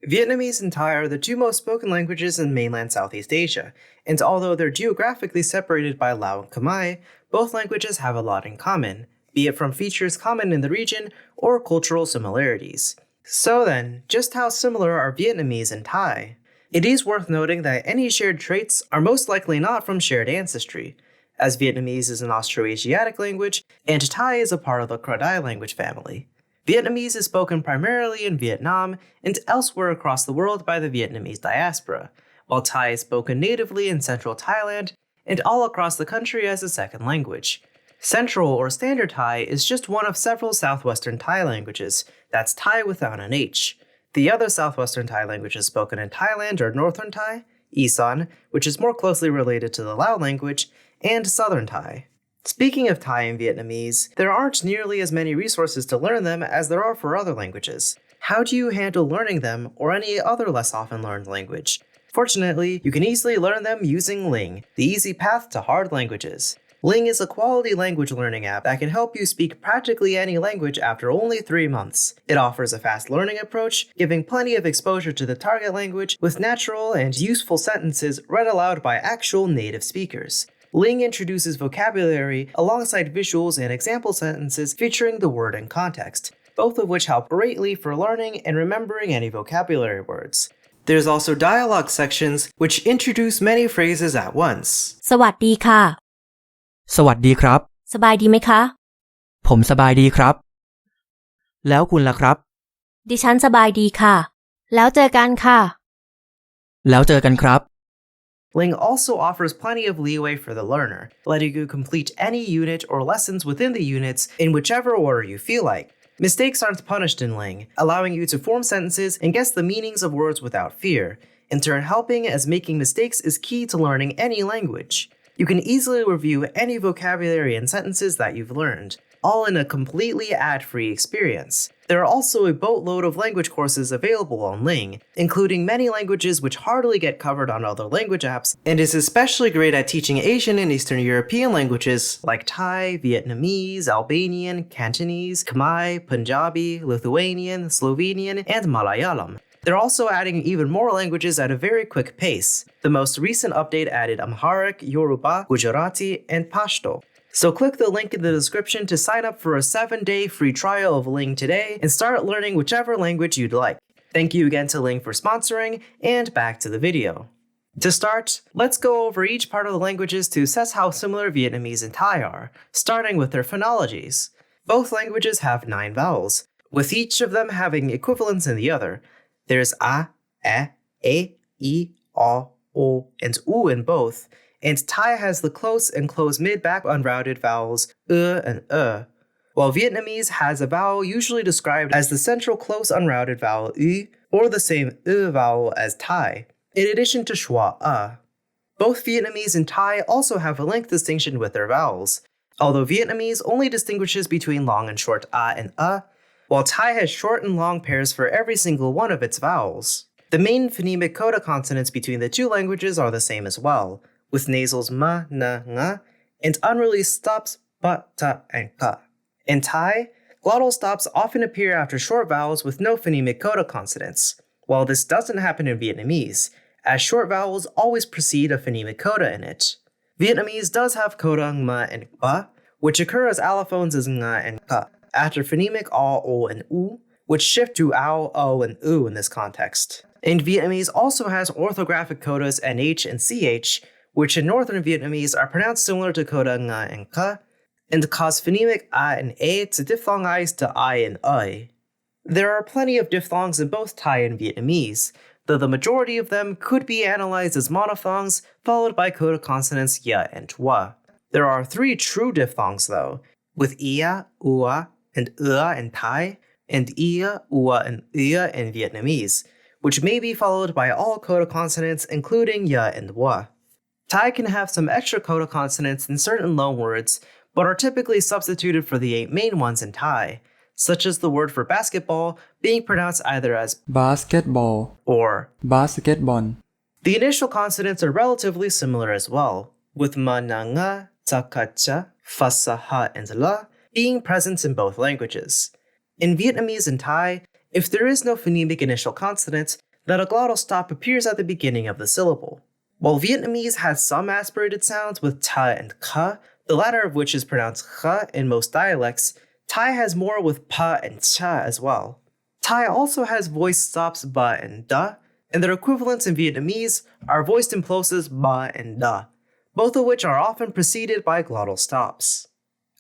Vietnamese and Thai are the two most spoken languages in mainland Southeast Asia, and although they're geographically separated by Lao and Khmer, both languages have a lot in common, be it from features common in the region or cultural similarities. So then, just how similar are Vietnamese and Thai? It is worth noting that any shared traits are most likely not from shared ancestry, as Vietnamese is an Austroasiatic language and Thai is a part of the Kra-Dai language family. Vietnamese is spoken primarily in Vietnam and elsewhere across the world by the Vietnamese diaspora, while Thai is spoken natively in central Thailand and all across the country as a second language. Central or Standard Thai is just one of several southwestern Thai languages, that's Thai without an H. The other southwestern Thai languages spoken in Thailand are Northern Thai, Isan, which is more closely related to the Lao language, and Southern Thai. Speaking of Thai and Vietnamese, there aren't nearly as many resources to learn them as there are for other languages. How do you handle learning them or any other less often learned language? Fortunately, you can easily learn them using Ling, the easy path to hard languages. Ling is a quality language learning app that can help you speak practically any language after only 3 months. It offers a fast learning approach, giving plenty of exposure to the target language with natural and useful sentences read aloud by actual native speakers. Ling introduces vocabulary alongside visuals and example sentences featuring the word and context, both of which help greatly for learning and remembering any vocabulary words. There's also dialogue sections which introduce many phrases at once. สวัสดีค่ะ สวัสดีครับ สบายดีไหมคะ ผมสบายดีครับ แล้วคุณล่ะครับ ดิฉันสบายดีค่ะ แล้วเจอกันค่ะ แล้วเจอกันครับ Ling also offers plenty of leeway for the learner, letting you complete any unit or lessons within the units in whichever order you feel like. Mistakes aren't punished in Ling, allowing you to form sentences and guess the meanings of words without fear, in turn helping as making mistakes is key to learning any language. You can easily review any vocabulary and sentences that you've learned, all in a completely ad-free experience. There are also a boatload of language courses available on Ling, including many languages which hardly get covered on other language apps, and is especially great at teaching Asian and Eastern European languages like Thai, Vietnamese, Albanian, Cantonese, Khmer, Punjabi, Lithuanian, Slovenian, and Malayalam. They're also adding even more languages at a very quick pace. The most recent update added Amharic, Yoruba, Gujarati, and Pashto. So click the link in the description to sign up for a 7-day free trial of Ling today and start learning whichever language you'd like. Thank you again to Ling for sponsoring, and back to the video. To start, let's go over each part of the languages to assess how similar Vietnamese and Thai are, starting with their phonologies. Both languages have 9 vowels, with each of them having equivalents in the other. There's a, e, I, o, and u in both, and Thai has the close and close mid-back unrounded vowels and while Vietnamese has a vowel usually described as the central close unrounded vowel u, or the same vowel as Thai, in addition to schwa a. Both Vietnamese and Thai also have a length distinction with their vowels, although Vietnamese only distinguishes between long and short a and while Thai has short and long pairs for every single one of its vowels. The main phonemic coda consonants between the two languages are the same as well, with nasals ma, na, nga, and unreleased stops ba, ta, and ka. In Thai, glottal stops often appear after short vowels with no phonemic coda consonants, while this doesn't happen in Vietnamese, as short vowels always precede a phonemic coda in it. Vietnamese does have coda ma and ba, which occur as allophones as nga and ka, after phonemic a, o, and u, which shift to ao, o, and u in this context. And Vietnamese also has orthographic codas nh and ch, which in Northern Vietnamese are pronounced similar to coda nga and ka, and cause phonemic a and a to diphthongize to I and oi. There are plenty of diphthongs in both Thai and Vietnamese, though the majority of them could be analyzed as monophthongs followed by coda consonants ya and wa. There are 3 true diphthongs though, with ia, ua, and in Thai, and ia, ua, and ia in Vietnamese, which may be followed by all coda consonants including ya and wa. Thai can have some extra coda consonants in certain loan words, but are typically substituted for the 8 main ones in Thai, such as the word for basketball being pronounced either as basketball or basketball. The initial consonants are relatively similar as well, with ma, na, nga, ta, ka, cha, fa, sa, ha, and la being present in both languages. In Vietnamese and Thai, if there is no phonemic initial consonant, that a glottal stop appears at the beginning of the syllable. While Vietnamese has some aspirated sounds with ta and ka, the latter of which is pronounced kha in most dialects, Thai has more with pa and cha as well. Thai also has voiced stops ba and da, and their equivalents in Vietnamese are voiced implosives ba and da, both of which are often preceded by glottal stops.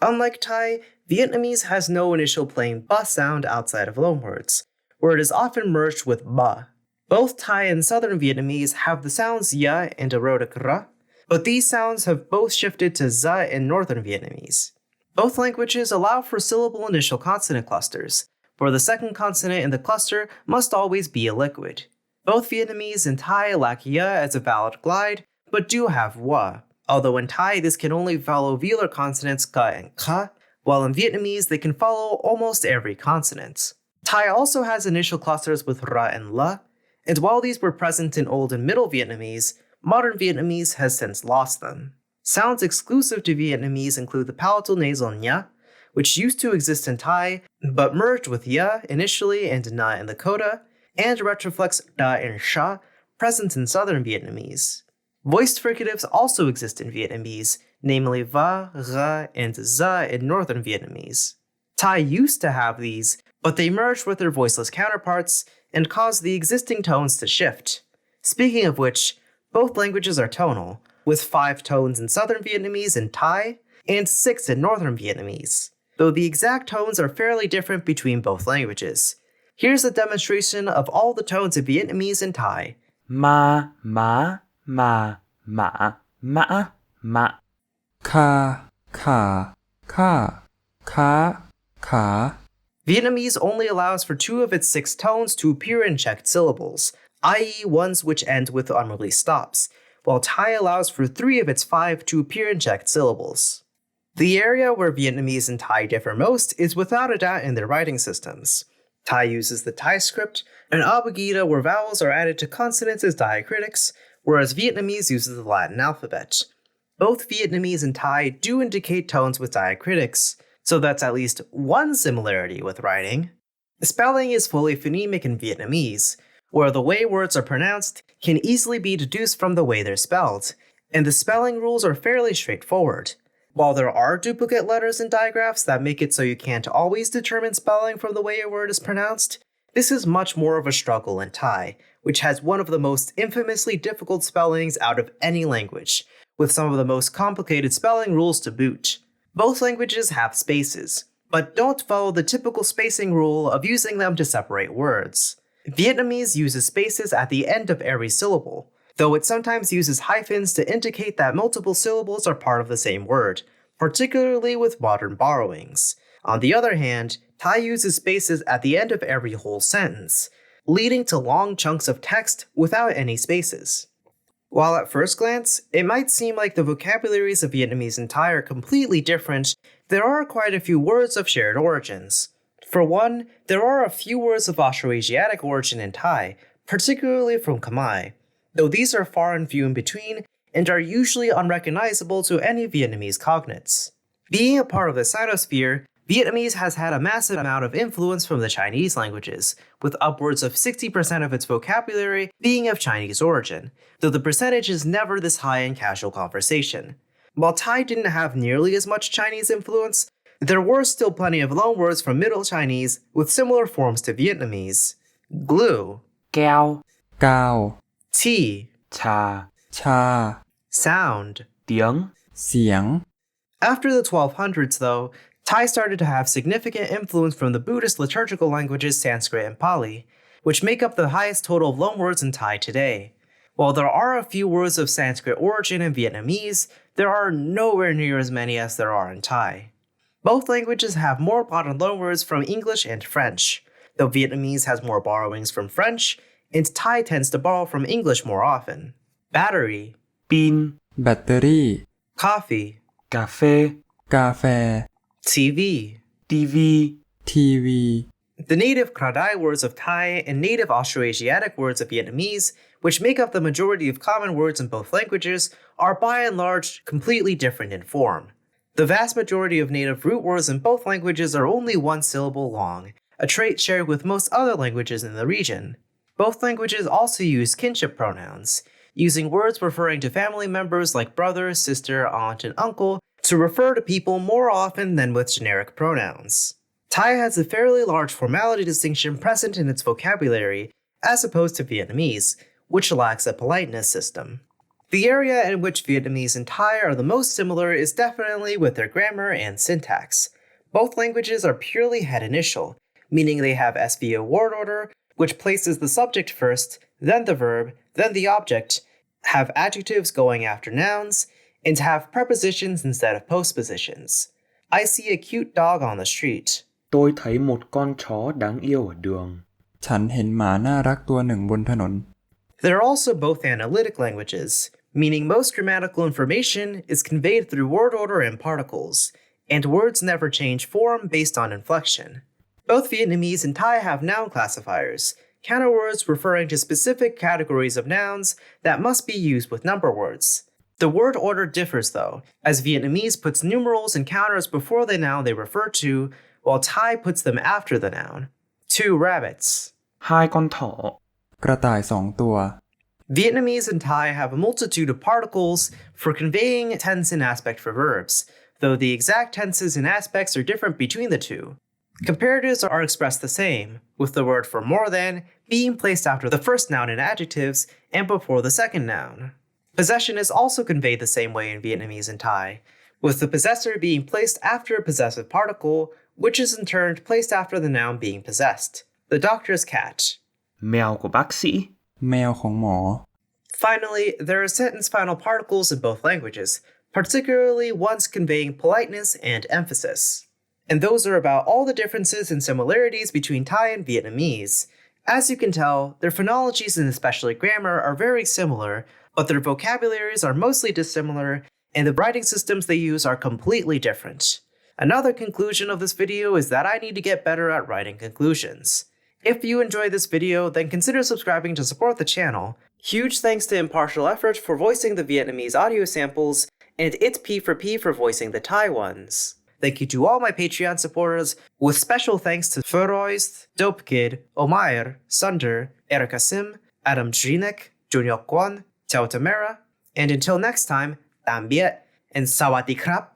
Unlike Thai, Vietnamese has no initial plain ba sound outside of loanwords, where it is often merged with ba. Both Thai and Southern Vietnamese have the sounds ya and erotic ra, but these sounds have both shifted to za in Northern Vietnamese. Both languages allow for syllable initial consonant clusters, where the second consonant in the cluster must always be a liquid. Both Vietnamese and Thai lack ya as a valid glide, but do have wa, although in Thai this can only follow velar consonants ka and ka, while in Vietnamese they can follow almost every consonant. Thai also has initial clusters with ra and la, and while these were present in Old and Middle Vietnamese, modern Vietnamese has since lost them. Sounds exclusive to Vietnamese include the palatal nasal nha, which used to exist in Thai, but merged with ya initially and na in the coda, and retroflex da and sha, present in Southern Vietnamese. Voiced fricatives also exist in Vietnamese, namely va, ra, and za in Northern Vietnamese. Thai used to have these, but they merged with their voiceless counterparts and caused the existing tones to shift. Speaking of which, both languages are tonal, with 5 tones in Southern Vietnamese and Thai, and 6 in Northern Vietnamese, though the exact tones are fairly different between both languages. Here's a demonstration of all the tones of Vietnamese and Thai. Ma, ma, ma, ma, ma, ma. Ka, ka, ka, ka, ka. Vietnamese only allows for 2 of its 6 tones to appear in checked syllables, i.e. ones which end with unreleased stops, while Thai allows for 3 of its 5 to appear in checked syllables. The area where Vietnamese and Thai differ most is without a doubt in their writing systems. Thai uses the Thai script, an abugida where vowels are added to consonants as diacritics, whereas Vietnamese uses the Latin alphabet. Both Vietnamese and Thai do indicate tones with diacritics, so that's at least one similarity with writing. Spelling is fully phonemic in Vietnamese, where the way words are pronounced can easily be deduced from the way they're spelled, and the spelling rules are fairly straightforward. While there are duplicate letters and digraphs that make it so you can't always determine spelling from the way a word is pronounced, this is much more of a struggle in Thai, which has one of the most infamously difficult spellings out of any language, with some of the most complicated spelling rules to boot. Both languages have spaces, but don't follow the typical spacing rule of using them to separate words. Vietnamese uses spaces at the end of every syllable, though it sometimes uses hyphens to indicate that multiple syllables are part of the same word, particularly with modern borrowings. On the other hand, Thai uses spaces at the end of every whole sentence, leading to long chunks of text without any spaces. While at first glance, it might seem like the vocabularies of Vietnamese and Thai are completely different, there are quite a few words of shared origins. For one, there are a few words of Austroasiatic origin in Thai, particularly from Khmer, though these are far and few in between and are usually unrecognizable to any Vietnamese cognates. Being a part of the Sinosphere, Vietnamese has had a massive amount of influence from the Chinese languages, with upwards of 60% of its vocabulary being of Chinese origin, though the percentage is never this high in casual conversation. While Thai didn't have nearly as much Chinese influence, there were still plenty of loanwords from Middle Chinese with similar forms to Vietnamese. Glue, Keo, cao, tea, cha, cha, sound, tiếng, xiang. After the 1200s, though, Thai started to have significant influence from the Buddhist liturgical languages Sanskrit and Pali, which make up the highest total of loanwords in Thai today. While there are a few words of Sanskrit origin in Vietnamese, there are nowhere near as many as there are in Thai. Both languages have more modern loanwords from English and French, though Vietnamese has more borrowings from French, and Thai tends to borrow from English more often. Battery, Pin, battery, coffee, cà phê, cà phê, TV, TV, TV. The native Kradai words of Thai and native Austroasiatic words of Vietnamese, which make up the majority of common words in both languages, are by and large completely different in form. The vast majority of native root words in both languages are only one syllable long, a trait shared with most other languages in the region. Both languages also use kinship pronouns, using words referring to family members like brother, sister, aunt, and uncle to refer to people more often than with generic pronouns. Thai has a fairly large formality distinction present in its vocabulary, as opposed to Vietnamese, which lacks a politeness system. The area in which Vietnamese and Thai are the most similar is definitely with their grammar and syntax. Both languages are purely head initial, meaning they have SVO word order, which places the subject first, then the verb, then the object, have adjectives going after nouns, and have prepositions instead of postpositions. I see a cute dog on the street. Tôi thấy một con chó đáng yêu ở đường. ฉันเห็นหมาน่ารักตัวหนึ่งบนถนน They're also both analytic languages, meaning most grammatical information is conveyed through word order and particles, and words never change form based on inflection. Both Vietnamese and Thai have noun classifiers, counterwords referring to specific categories of nouns that must be used with number words. The word order differs though, as Vietnamese puts numerals and counters before the noun they refer to, while Thai puts them after the noun. 2 rabbits. 2 con thỏ. กระต่ายสองตัว Vietnamese and Thai have a multitude of particles for conveying tense and aspect for verbs, though the exact tenses and aspects are different between the two. Comparatives are expressed the same, with the word for more than being placed after the first noun in adjectives and before the second noun. Possession is also conveyed the same way in Vietnamese and Thai, with the possessor being placed after a possessive particle, which is in turn placed after the noun being possessed. The doctor's cat. Mèo của bác sĩ. แมวของหมอ Finally, there are sentence final particles in both languages, particularly ones conveying politeness and emphasis. And those are about all the differences and similarities between Thai and Vietnamese. As you can tell, their phonologies and especially grammar are very similar, but their vocabularies are mostly dissimilar, and the writing systems they use are completely different. Another conclusion of this video is that I need to get better at writing conclusions. If you enjoyed this video, then consider subscribing to support the channel. Huge thanks to Impartial Effort for voicing the Vietnamese audio samples, and It's P for P for voicing the Thai ones. Thank you to all my Patreon supporters, with special thanks to Feroist, Dope Kid, Omair, Sunder, Erica Sim, Adam Drinek, Juniok Kwan, Tao Tamara, and until next time, Tambiet and Sawadee Krap.